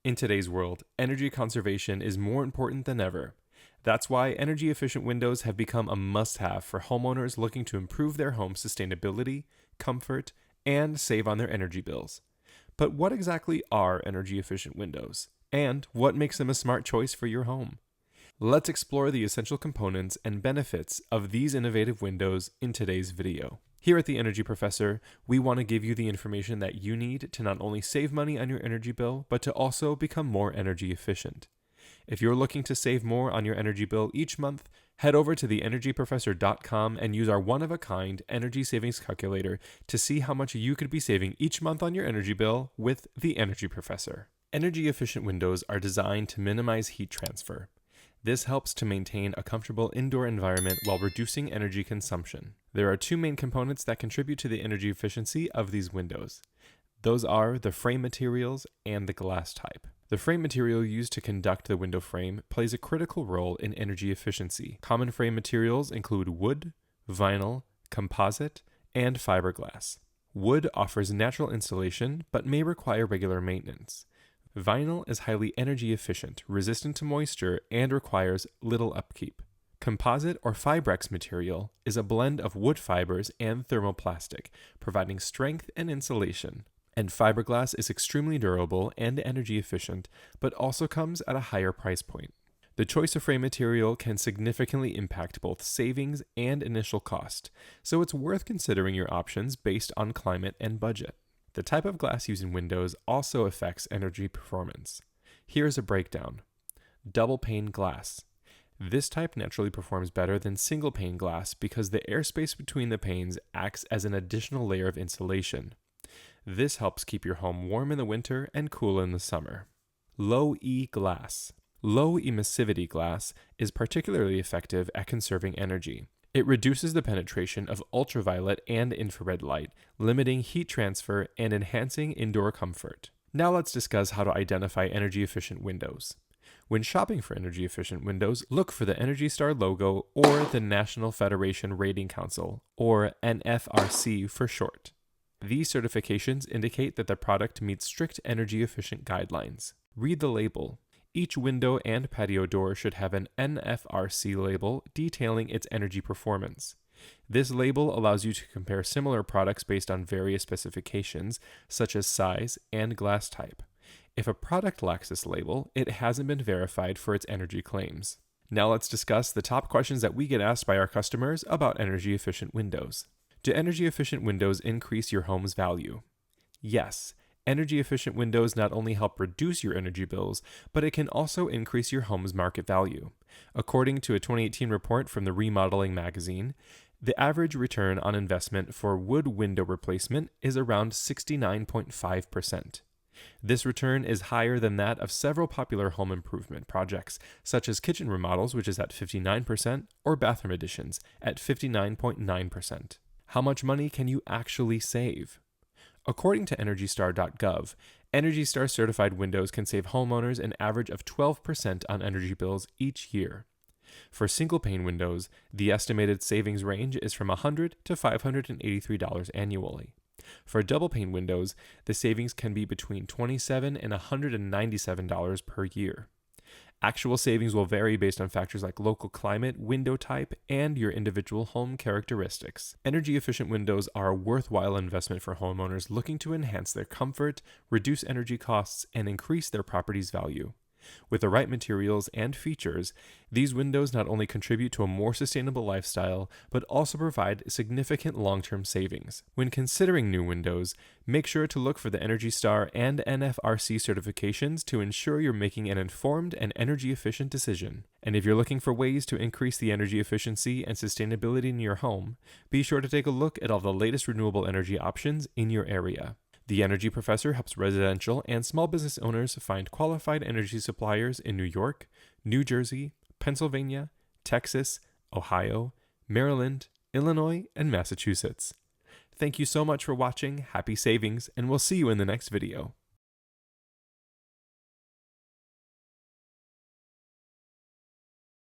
In today's world, energy conservation is more important than ever. That's why energy efficient windows have become a must-have for homeowners looking to improve their home sustainability, comfort, and save on their energy bills. But what exactly are energy efficient windows? And what makes them a smart choice for your home? Let's explore the essential components and benefits of these innovative windows in today's video. Here at the Energy Professor, we want to give you the information that you need to not only save money on your energy bill, but to also become more energy efficient. If you're looking to save more on your energy bill each month, head over to theenergyprofessor.com and use our one-of-a-kind energy savings calculator to see how much you could be saving each month on your energy bill with the Energy Professor. Energy efficient windows are designed to minimize heat transfer. This helps to maintain a comfortable indoor environment while reducing energy consumption. There are two main components that contribute to the energy efficiency of these windows. Those are the frame materials and the glass type. The frame material used to conduct the window frame plays a critical role in energy efficiency. Common frame materials include wood, vinyl, composite, and fiberglass. Wood offers natural insulation but may require regular maintenance. Vinyl is highly energy efficient, resistant to moisture, and requires little upkeep. Composite or Fibrex material is a blend of wood fibers and thermoplastic, providing strength and insulation. And fiberglass is extremely durable and energy efficient, but also comes at a higher price point. The choice of frame material can significantly impact both savings and initial cost, so it's worth considering your options based on climate and budget. The type of glass used in windows also affects energy performance. Here's a breakdown. Double pane glass. This type naturally performs better than single pane glass because the airspace between the panes acts as an additional layer of insulation. This helps keep your home warm in the winter and cool in the summer. Low E glass. Low emissivity glass is particularly effective at conserving energy. It reduces the penetration of ultraviolet and infrared light, limiting heat transfer and enhancing indoor comfort. Now let's discuss how to identify energy-efficient windows. When shopping for energy-efficient windows, look for the Energy Star logo or the National Federation Rating Council, or NFRC for short. These certifications indicate that the product meets strict energy-efficient guidelines. Read the label. Each window and patio door should have an NFRC label detailing its energy performance. This label allows you to compare similar products based on various specifications, such as size and glass type. If a product lacks this label, it hasn't been verified for its energy claims. Now let's discuss the top questions that we get asked by our customers about energy-efficient windows. Do energy-efficient windows increase your home's value? Yes. Energy-efficient windows not only help reduce your energy bills, but it can also increase your home's market value. According to a 2018 report from the Remodeling magazine, the average return on investment for wood window replacement is around 69.5%. This return is higher than that of several popular home improvement projects, such as kitchen remodels, which is at 59%, or bathroom additions at 59.9%. How much money can you actually save? According to EnergyStar.gov, Energy Star certified windows can save homeowners an average of 12% on energy bills each year. For single pane windows, the estimated savings range is from $100 to $583 annually. For double pane windows, the savings can be between $27 and $197 per year. Actual savings will vary based on factors like local climate, window type, and your individual home characteristics. Energy-efficient windows are a worthwhile investment for homeowners looking to enhance their comfort, reduce energy costs, and increase their property's value. With the right materials and features, these windows not only contribute to a more sustainable lifestyle, but also provide significant long-term savings. When considering new windows, make sure to look for the Energy Star and NFRC certifications to ensure you're making an informed and energy-efficient decision. And if you're looking for ways to increase the energy efficiency and sustainability in your home, be sure to take a look at all the latest renewable energy options in your area. The Energy Professor helps residential and small business owners find qualified energy suppliers in New York, New Jersey, Pennsylvania, Texas, Ohio, Maryland, Illinois, and Massachusetts. Thank you so much for watching, happy savings, and we'll see you in the next video.